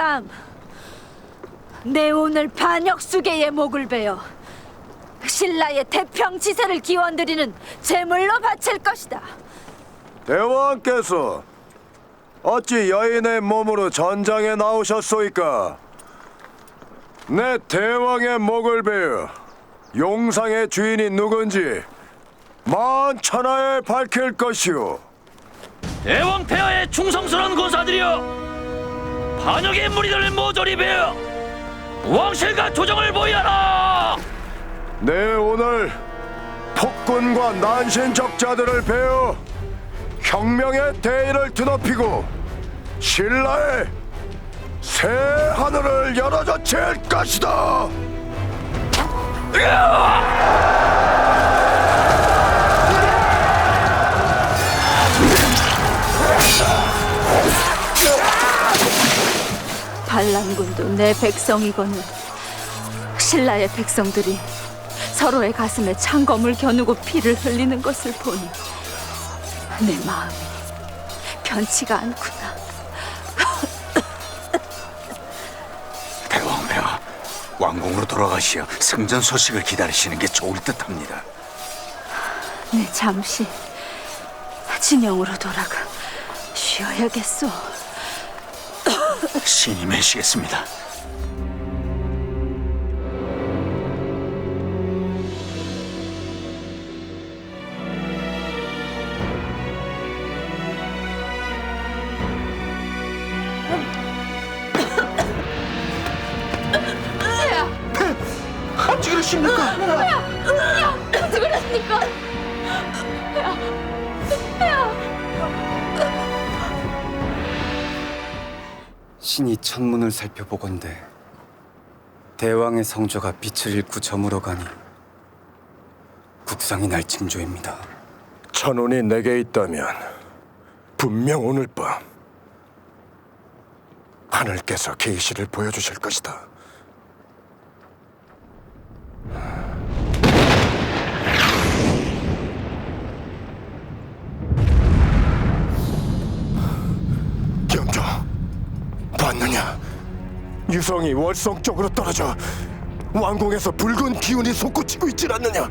다음 내 오늘 반역수계의 목을 베어 신라의 태평지세를 기원드리는 제물로 바칠 것이다. 대왕께서 어찌 여인의 몸으로 전장에 나오셨소이까? 내 대왕의 목을 베어 용상의 주인이 누군지 만천하에 밝힐 것이오. 대왕 폐하의 충성스러운 군사들이여, 반역의 무리들을 모조리 베어 왕실과 조정을 보이하라. 내 오늘 폭군과 난신적자들을 베어 혁명의 대의를 드높이고 신라의 새 하늘을 열어젖힐 것이다. 반란군도 내 백성이거늘 신라의 백성들이 서로의 가슴에 창검을 겨누고 피를 흘리는 것을 보니 내 마음이 편치가 않구나. 대왕폐하, 왕궁으로 돌아가시어 승전 소식을 기다리시는 게 좋을 듯합니다. 네, 잠시 진영으로 돌아가 쉬어야겠소. 신이 매시겠습니다. 어찌 그러십니까? 어찌 그랬습니까? 신이 천문을 살펴보건대 대왕의 성조가 빛을 잃고 저물어 가니 국상이 날 징조입니다. 천운이 내게 있다면 분명 오늘 밤 하늘께서 계시를 보여주실 것이다. 경조, 봤느냐? 유성이 월성 쪽으로 떨어져 왕궁에서 붉은 기운이 솟구치고 있질 않느냐?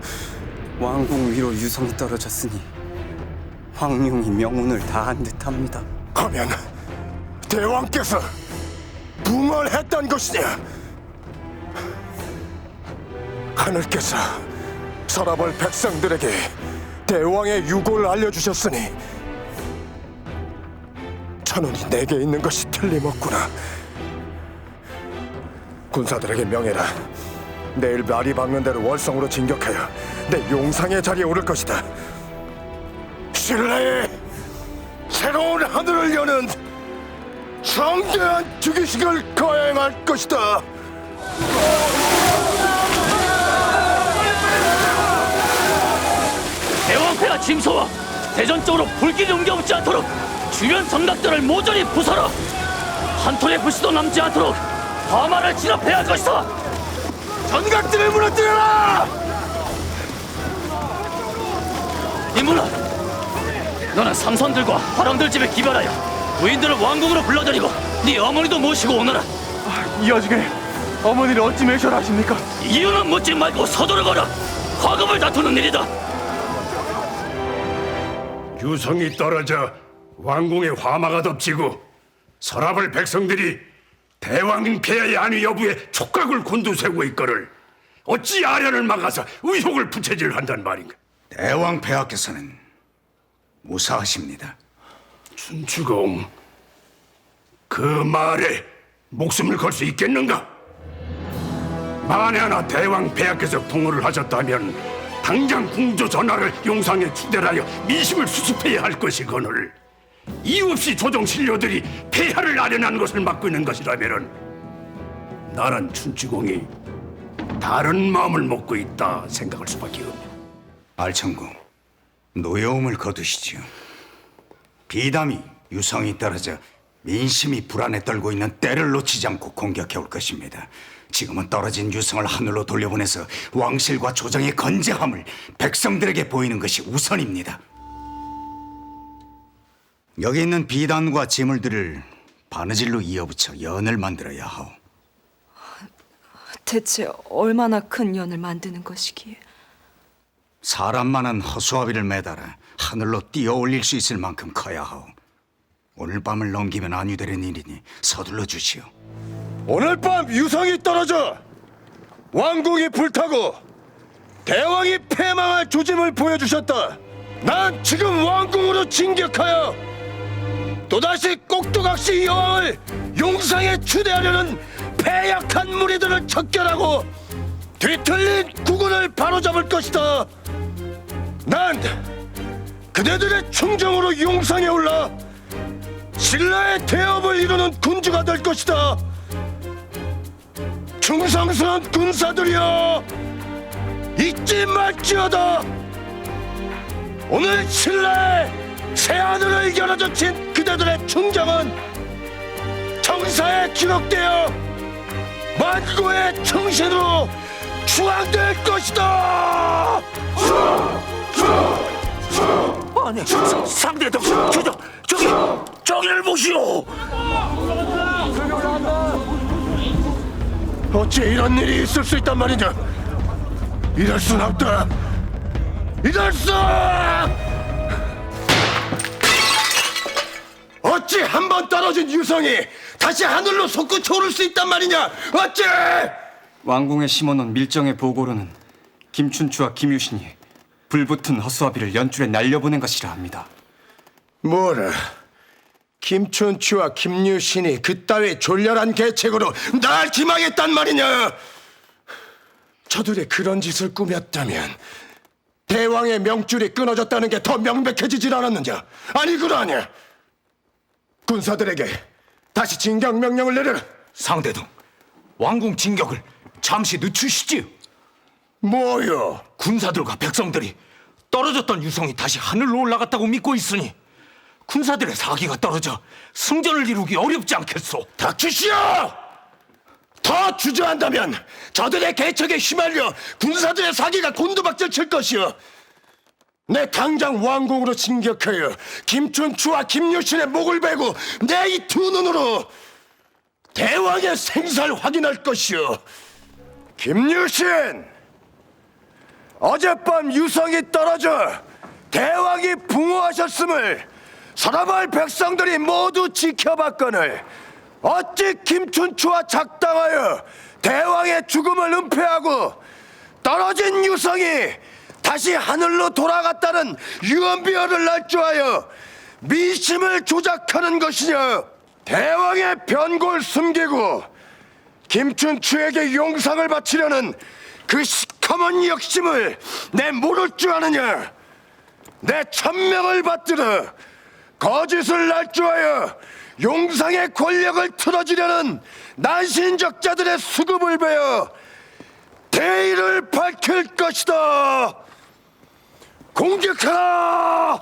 왕궁 위로 유성이 떨어졌으니 황룡이 명운을 다한 듯합니다. 하면 대왕께서 붕얼했단 것이냐? 하늘께서 서라벌 백성들에게 대왕의 유고를 알려주셨으니 천운이 내게 있는 것이 틀림없구나. 군사들에게 명해라. 내일 날이 밝는 대로 월성으로 진격하여 내 용상의 자리에 오를 것이다. 신라의 새로운 하늘을 여는 성대한 즉위식을 거행할 것이다. 대왕폐하 짐소와 대전 쪽으로 불길이 옮겨붙지 않도록 주변 성곽들을 모조리 부숴라. 한 톨의 불씨도 남지 않도록 화마를 진압해야 할 것이다. 전각들을 무너뜨려라! 이문아, 너는 삼선들과 화랑들 집에 기발하여 부인들을 왕궁으로 불러들이고 네 어머니도 모시고 오너라. 이 와중에 어머니를 어찌 매셔하십니까? 이유는 묻지 말고 서두르거라. 과금을 다투는 일이다. 유성이 떨어져 왕궁에 화마가 덮치고 서라벌 백성들이 대왕 폐하의 안위 여부에 촉각을 곤두세우고 있거늘 어찌 아련을 막아서 의혹을 부채질한단 말인가? 대왕 폐하께서는 무사하십니다. 춘추공, 그 말에 목숨을 걸 수 있겠는가? 만에 하나 대왕 폐하께서 풍호를 하셨다면 당장 궁조 전하를 용상에 추대하여 미심을 수습해야 할 것이거늘 이유 없이 조정 신료들이 폐하를 아련한 것을 막고 있는 것이라면 나란 춘추공이 다른 마음을 먹고 있다 생각할 수밖에 없네. 알천궁, 노여움을 거두시지요. 비담이 유성이 떨어져 민심이 불안에 떨고 있는 때를 놓치지 않고 공격해 올 것입니다. 지금은 떨어진 유성을 하늘로 돌려보내서 왕실과 조정의 건재함을 백성들에게 보이는 것이 우선입니다. 여기 있는 비단과 재물들을 바느질로 이어붙여 연을 만들어야 하오. 대체 얼마나 큰 연을 만드는 것이기에? 사람만한 허수아비를 매달아 하늘로 띄어 올릴 수 있을 만큼 커야 하오. 오늘 밤을 넘기면 안위되는 일이니 서둘러 주시오. 오늘 밤 유성이 떨어져 왕궁이 불타고 대왕이 패망할 조짐을 보여주셨다. 난 지금 왕궁으로 진격하여 또다시 꼭두각시 여왕을 용상에 추대하려는 패약한 무리들을 척결하고 뒤틀린 국군을 바로잡을 것이다. 난 그대들의 충정으로 용상에 올라 신라의 대업을 이루는 군주가 될 것이다. 충성스러운 군사들이여, 잊지 말지어다. 오늘 신라의 새하늘을 열어젖힌 그대들의 충정은 정사에 기록되어 만고의 충신으로 추앙될 것이다. 아니, 상대도 저기를 보시오. 어찌 이런 일이 있을 수 있단 말이냐? 이럴 순 없다. 이럴 수! 어찌 한 번 떨어진 유성이 다시 하늘로 솟구쳐 오를 수 있단 말이냐? 어찌! 왕궁에 심어놓은 밀정의 보고로는 김춘추와 김유신이 불붙은 허수아비를 연줄에 날려보낸 것이라 합니다. 뭐라? 김춘추와 김유신이 그따위 졸렬한 계책으로 날 기망했단 말이냐? 저들이 그런 짓을 꾸몄다면 대왕의 명줄이 끊어졌다는 게 더 명백해지질 않았느냐? 아니 그러하냐? 군사들에게 다시 진격 명령을 내려라. 상대동, 왕궁 진격을 잠시 늦추시지요. 뭐요? 군사들과 백성들이 떨어졌던 유성이 다시 하늘로 올라갔다고 믿고 있으니 군사들의 사기가 떨어져 승전을 이루기 어렵지 않겠소. 닥치시오! 더 주저한다면 저들의 계책에 휘말려 군사들의 사기가 곤두박질 칠 것이오. 내 당장 왕궁으로 진격하여 김춘추와 김유신의 목을 베고 내 이 두 눈으로 대왕의 생사를 확인할 것이오. 김유신! 어젯밤 유성이 떨어져 대왕이 붕어하셨음을 서라마을 백성들이 모두 지켜봤거늘 어찌 김춘추와 작당하여 대왕의 죽음을 은폐하고 떨어진 유성이 다시 하늘로 돌아갔다는 유언비어를 날조하여 민심을 조작하는 것이냐? 대왕의 변고를 숨기고 김춘추에게 용상을 바치려는 그 시커먼 역심을 내 모를 줄 아느냐? 내 천명을 받들어 거짓을 날조하여 용상의 권력을 틀어지려는 난신적자들의 수급을 베어 대의를 밝힐 것이다. 공격하라!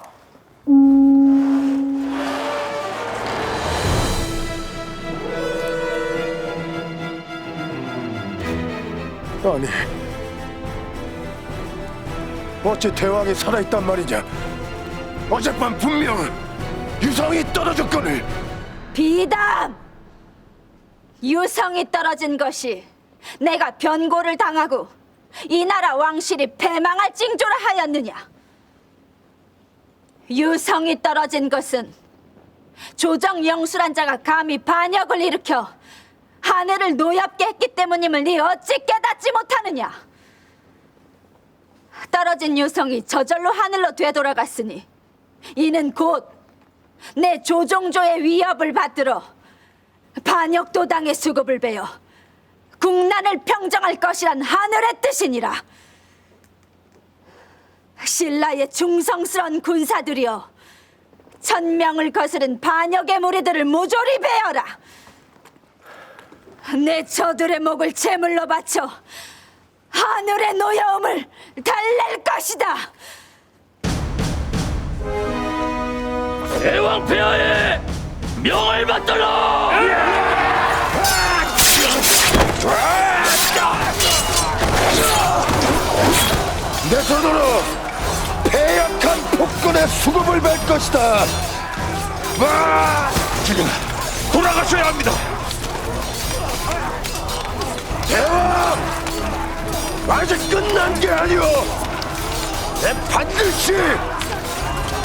아니, 어찌 대왕이 살아있단 말이냐? 어젯밤 분명 유성이 떨어졌거늘. 비담! 유성이 떨어진 것이 내가 변고를 당하고 이 나라 왕실이 패망할 징조라 하였느냐? 유성이 떨어진 것은 조정 영술한 자가 감히 반역을 일으켜 하늘을 노엽게 했기 때문임을 네 어찌 깨닫지 못하느냐? 떨어진 유성이 저절로 하늘로 되돌아갔으니 이는 곧 내 조종조의 위협을 받들어 반역도당의 수급을 베어 국난을 평정할 것이란 하늘의 뜻이니라. 신라의 충성스러운 군사들이여, 천명을 거스른 반역의 무리들을 모조리 베어라. 내 저들의 목을 제물로 바쳐 하늘의 노여움을 달랠 것이다. 대왕 폐하에 명을 받들어! 내 손으로 패약한 폭군의 수급을 뵐 것이다. 지금 돌아가셔야 합니다. 대왕! 아직 끝난 게 아니오. 내 반드시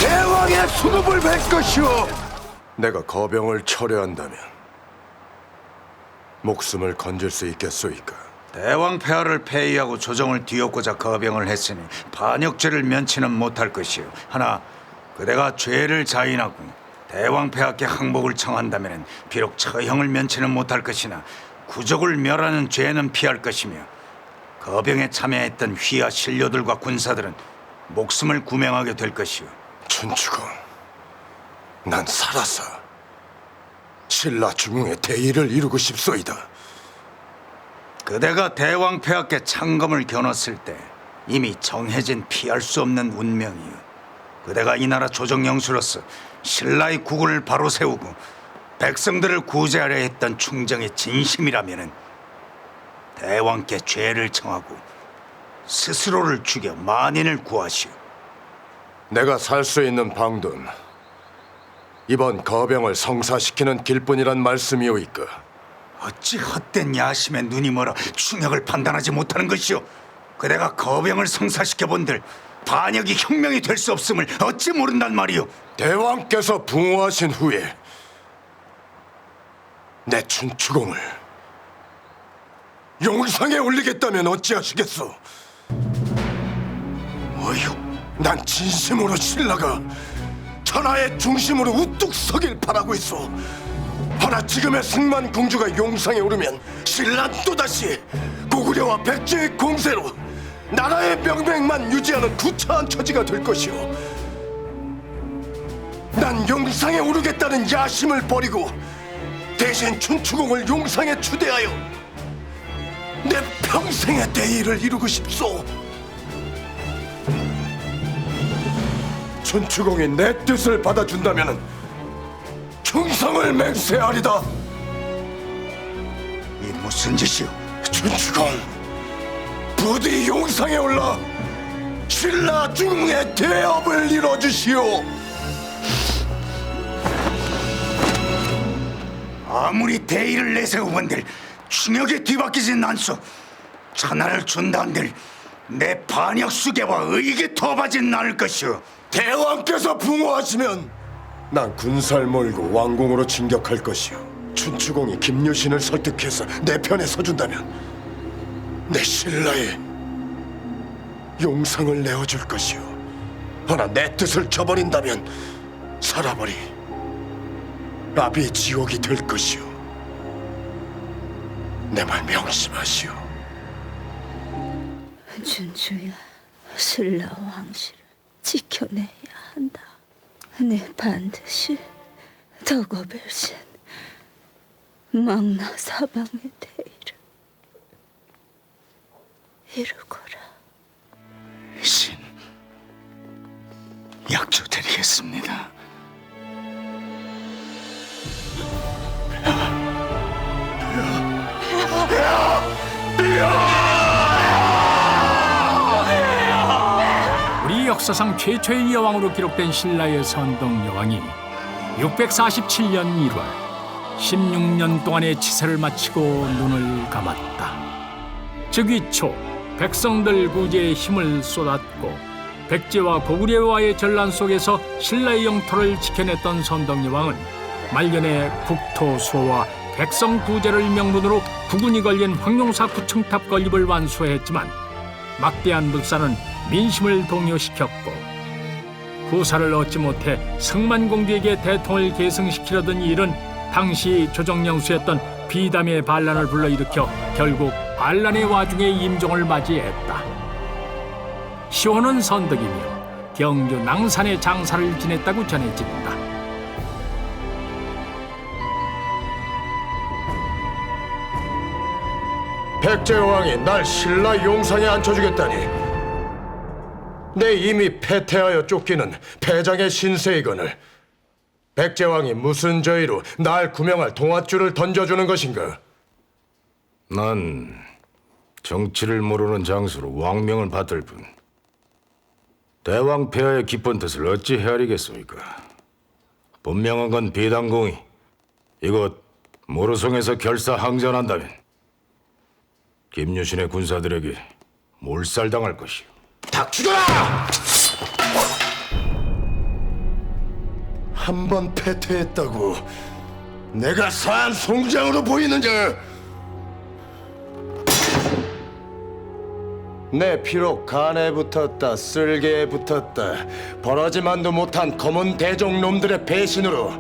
대왕의 수급을 뵐 것이오. 내가 거병을 철회한다면 목숨을 건질 수 있겠소이까? 대왕 폐하를 폐위하고 조정을 뒤엎고자 거병을 했으니 반역죄를 면치는 못할 것이요. 하나 그대가 죄를 자인하고 대왕 폐하께 항복을 청한다면 비록 처형을 면치는 못할 것이나 구족을 멸하는 죄는 피할 것이며 거병에 참여했던 휘하 신료들과 군사들은 목숨을 구명하게 될 것이요. 춘추공, 난 살아서 신라 중흥의 대의를 이루고 싶소이다. 그대가 대왕 폐하께 창검을 겨눴을 때 이미 정해진 피할 수 없는 운명이요. 그대가 이 나라 조정영수로서 신라의 국을 바로 세우고 백성들을 구제하려 했던 충정의 진심이라면은 대왕께 죄를 청하고 스스로를 죽여 만인을 구하시오. 내가 살 수 있는 방도는 이번 거병을 성사시키는 길뿐이란 말씀이오이까? 어찌 헛된 야심에 눈이 멀어 충역을 판단하지 못하는 것이오. 그대가 거병을 성사시켜본들 반역이 혁명이 될 수 없음을 어찌 모른단 말이오. 대왕께서 붕어하신 후에 내 춘추공을 용상에 올리겠다면 어찌하시겠소? 어휴, 난 진심으로 신라가 천하의 중심으로 우뚝 서길 바라고 있어. 허나 지금의 승만 공주가 용상에 오르면 신라는 또다시 고구려와 백제의 공세로 나라의 명맥만 유지하는 구차한 처지가 될 것이오. 난 용상에 오르겠다는 야심을 버리고 대신 춘추공을 용상에 추대하여 내 평생의 대의를 이루고 싶소. 춘추공이 내 뜻을 받아준다면 충성을 맹세하리다. 이 무슨 짓이오? 춘추공, 부디 용상에 올라 신라 중흥의 대업을 이뤄주시오. 아무리 대의를 내세우건들 충역에 뒤바뀌진 않소. 천하를 준다 한들 내 반역 수계와 의계 토하진 않을 것이오. 대왕께서 붕어하시면 난 군사를 몰고 왕궁으로 진격할 것이오. 춘추공이 김유신을 설득해서 내 편에 서준다면 내 신라에 용상을 내어줄 것이오. 허나 내 뜻을 저버린다면 살아버리 나비의 지옥이 될 것이오. 내 말 명심하시오. 춘추야, 신라 왕실을 지켜내야 한다. 네 반드시 덕어별신 망나 사방의 대의를 이루거라. 신, 약조드리겠습니다. 우리 역사상 최초의 여왕으로 기록된 신라의 선덕 여왕이 647년 1월 16년 동안의 치세를 마치고 눈을 감았다. 즉위 초 백성들 구제에 힘을 쏟았고 백제와 고구려와의 전란 속에서 신라의 영토를 지켜냈던 선덕 여왕은 말년에 국토 수호와 백성 구제를 명분으로 국운이 걸린 황룡사 구층탑 건립을 완수했지만 막대한 불사는 민심을 동요시켰고 후사를 얻지 못해 승만공주에게 대통을 계승시키려던 일은 당시 조정영수였던 비담의 반란을 불러일으켜 결국 반란의 와중에 임종을 맞이했다. 시호는 선덕이며 경주 낭산의 장사를 지냈다고 전해진다. 백제왕이 날 신라 용상에 앉혀주겠다니 내 이미 패퇴하여 쫓기는 패장의 신세이거늘 백제왕이 무슨 저희로 날 구명할 동아줄을 던져주는 것인가? 난 정치를 모르는 장수로 왕명을 받을 뿐 대왕 폐하의 깊은 뜻을 어찌 헤아리겠습니까? 분명한 건 비단공이 이곳 모르성에서 결사항전한다면 김유신의 군사들에게 몰살당할 것이오. 닥치거라! 한 번 패퇴했다고 내가 산 송장으로 보이느냐? 내 비록 간에 붙었다, 쓸개에 붙었다, 벌어지만도 못한 검은 대종 놈들의 배신으로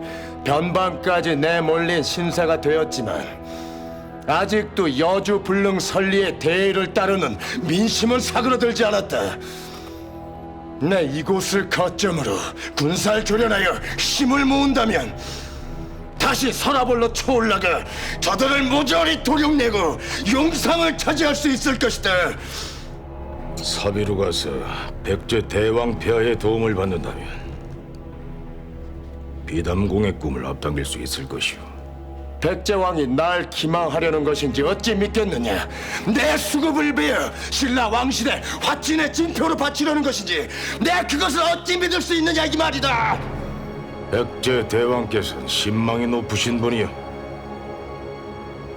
변방까지 내몰린 신사가 되었지만 아직도 여주 불능 선리의 대의를 따르는 민심은 사그러들지 않았다. 내 이곳을 거점으로 군사를 조련하여 힘을 모은다면 다시 서라벌로 초올라가 저들을 모조리 도륙내고 용상을 차지할 수 있을 것이다. 사비로 가서 백제 대왕 폐하의 도움을 받는다면 비담공의 꿈을 앞당길 수 있을 것이오. 백제왕이 날 기망하려는 것인지 어찌 믿겠느냐? 내 수급을 베어 신라 왕실의 화친의 징표로 바치려는 것인지 내가 그것을 어찌 믿을 수 있느냐 이 말이다. 백제 대왕께서는 신망이 높으신 분이요,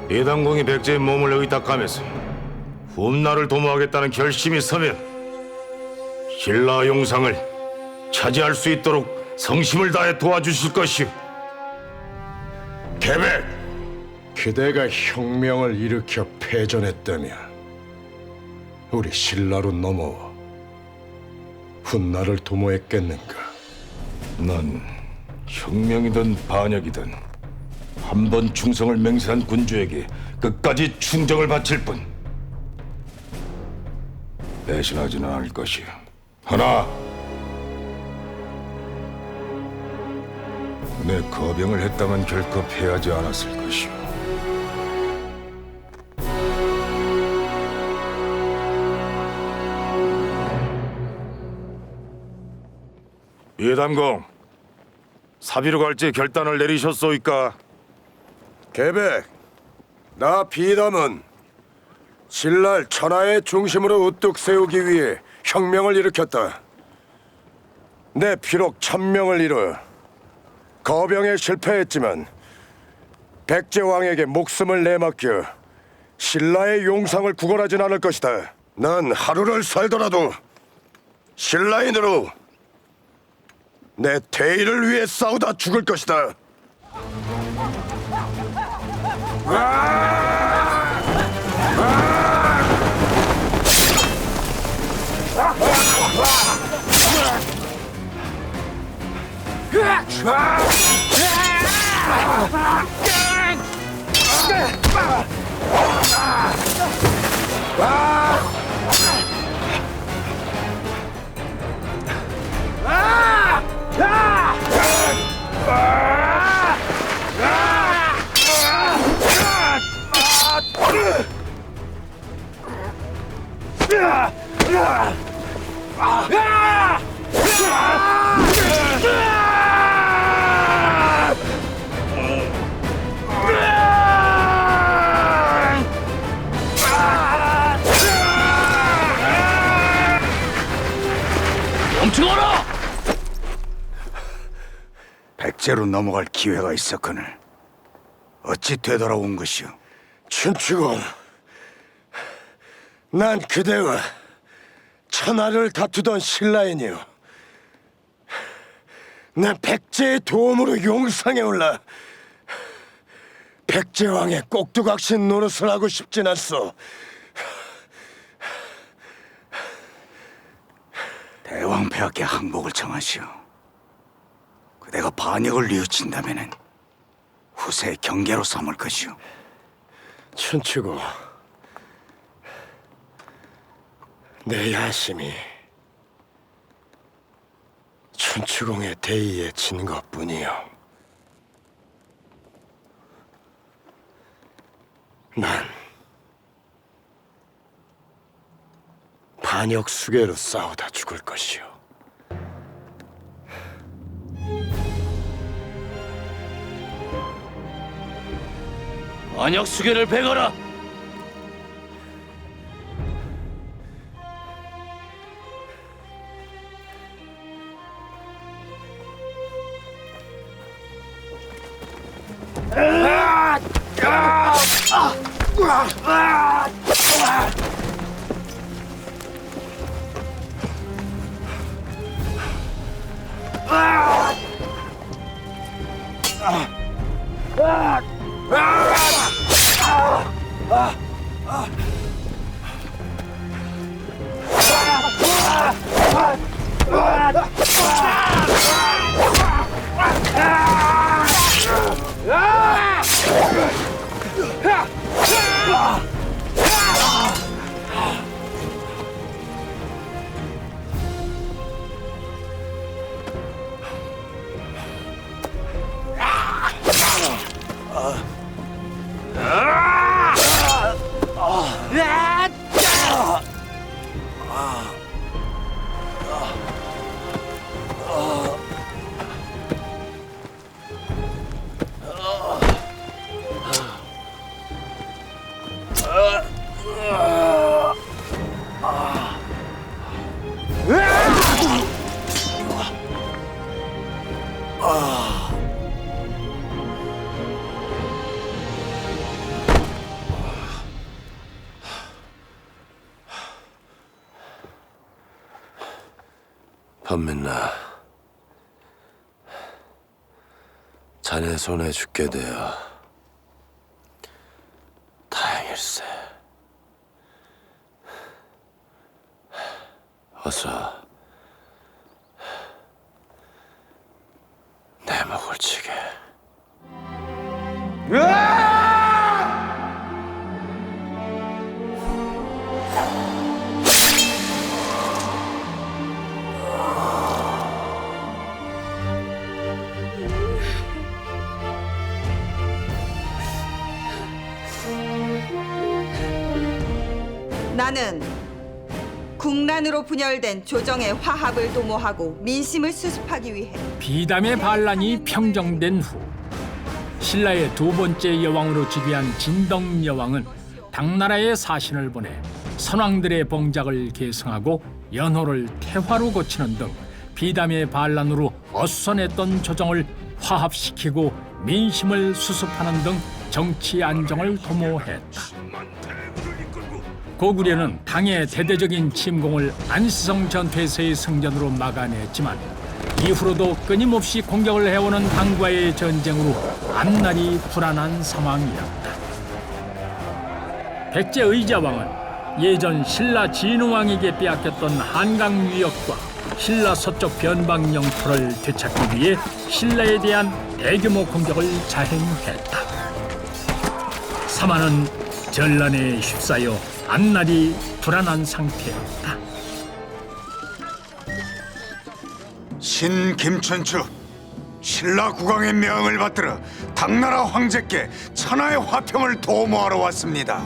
비담공이 백제의 몸을 의탁하면서 훗날을 도모하겠다는 결심이 서면 신라 용상을 차지할 수 있도록 성심을 다해 도와주실 것이오. 계백! 그대가 혁명을 일으켜 패전했다면 우리 신라로 넘어와 훗날을 도모했겠는가? 난 혁명이든 반역이든 한 번 충성을 맹세한 군주에게 끝까지 충정을 바칠 뿐 배신하지는 않을 것이오. 하나, 내 거병을 했다면 결코 패하지 않았을 것이오. 예담공, 사비로 갈지 결단을 내리셨소이까? 계백, 나 비담은 신라를 천하의 중심으로 우뚝 세우기 위해 혁명을 일으켰다. 내 비록 천명을 이뤄 거병에 실패했지만 백제왕에게 목숨을 내맡겨 신라의 용상을 구걸하진 않을 것이다. 난 하루를 살더라도 신라인으로 내 대의를 위해 싸우다 죽을 것이다. 멈추거라! 백제로 넘어갈 기회가 있었거늘 어찌 되돌아온 것이오? 춘추공, 난 그대와 천하를 다투던 신라인이오. 난 백제의 도움으로 용상에 올라 백제왕의 꼭두각신 노릇을 하고 싶진 않소. 대왕폐하께 항복을 청하시오. 그대가 반역을 뉘우친다면은 후세의 경계로 삼을 것이오. 춘추고, 내 야심이 춘추공의 대의에 진 것뿐이요. 난 반역 수계로 싸우다 죽을 것이요. 안역 수계를 베거라. 범민나, 자네 손에 죽게 되어 다행일세. 어서 내 목을 치게. 나는 국난으로 분열된 조정의 화합을 도모하고 민심을 수습하기 위해 비담의 반란이 평정된 후 신라의 두 번째 여왕으로 즉위한 진덕 여왕은 당나라에 사신을 보내 선왕들의 봉작을 계승하고 연호를 태화로 고치는 등 비담의 반란으로 어수선했던 조정을 화합시키고 민심을 수습하는 등 정치 안정을 도모했다. 고구려는 당의 대대적인 침공을 안시성 전투에서의 승전으로 막아냈지만 이후로도 끊임없이 공격을 해오는 당과의 전쟁으로 앞날이 불안한 상황이었다. 백제 의자왕은 예전 신라 진흥왕에게 빼앗겼던 한강 유역과 신라 서쪽 변방 영토를 되찾기 위해 신라에 대한 대규모 공격을 자행했다. 사마는 전란에 휩싸여 앞날이 불안한 상태였다. 신 김춘추, 신라 국왕의 명을 받들어 당나라 황제께 천하의 화평을 도모하러 왔습니다.